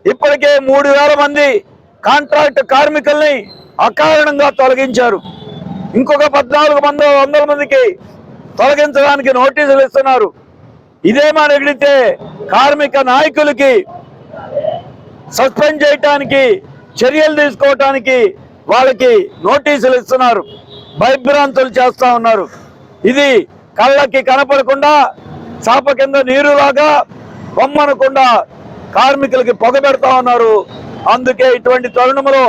ఇప్పటికే 3000 మంది కాంట్రాక్ట్ కార్మికుల్ని అకారణంగా తొలగించారు. ఇంకొక 1400 మందికి తొలగించడానికి నోటీసులు ఇస్తున్నారు. ఇదేమని అడిగితే కార్మిక నాయకులకి సస్పెండ్ చేయడానికి, చర్యలు తీసుకోవటానికి వాళ్ళకి నోటీసులు ఇస్తున్నారు, భయభ్రాంతులు చేస్తా ఉన్నారు. ఇది కళ్ళకి కనపడకుండా చాప కింద నీరులాగా బొమ్మనకుండా కార్మికులకి పొగబెడతా ఉన్నారు. అందుకే ఇటువంటి తరుణంలో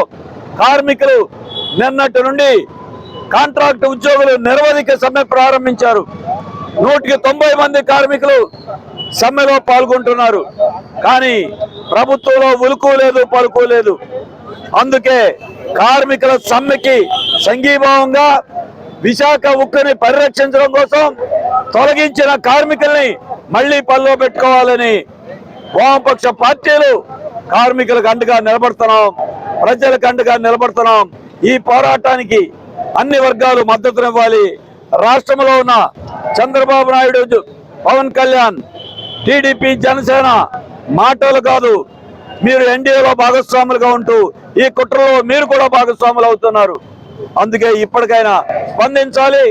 కార్మికులు నిన్నటి నుండి కాంట్రాక్ట్ ఉద్యోగులు నిరవధిక సమ్మె ప్రారంభించారు. 190 మంది కార్మికులు సమ్మెలో పాల్గొంటున్నారు. కానీ ప్రభుత్వంలో ఉలుకు లేదు, పలుకు లేదు. అందుకే కార్మికుల సమ్మెకి సంఘీభావంగా విశాఖ ఉక్కుని పరిరక్షించడం కోసం తొలగించిన కార్మికుల్ని మళ్లీ పనిలో పెట్టుకోవాలని వామపక్ష పార్టీలు కార్మికులకు అండగా నిలబడుతున్నాం, ప్రజలకు అండగా నిలబడుతున్నాం. ఈ పోరాటానికి అన్ని వర్గాలు మద్దతునివ్వాలి. రాష్ట్రంలో ఉన్న చంద్రబాబు నాయుడు, పవన్ కళ్యాణ్, టీడీపీ, జనసేన మాటలు కాదు, మీరు ఎన్డీఏలో భాగస్వాములుగా ఉంటూ ఈ కుట్రలో మీరు కూడా భాగస్వాములు అవుతున్నారు. అందుకే ఇప్పటికైనా స్పందించాలి,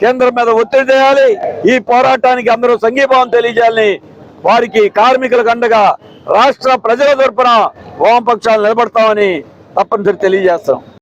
కేంద్రం మీద ఒత్తిడి చేయాలి. ఈ పోరాటానికి అందరూ సంఘీభావం తెలియజేయాలని, వారికి కార్మికులకు అండగా రాష్ట్ర ప్రజల తరపున వామపక్షాలు నిలబడతామని తప్పనిసరి తెలియజేస్తాం.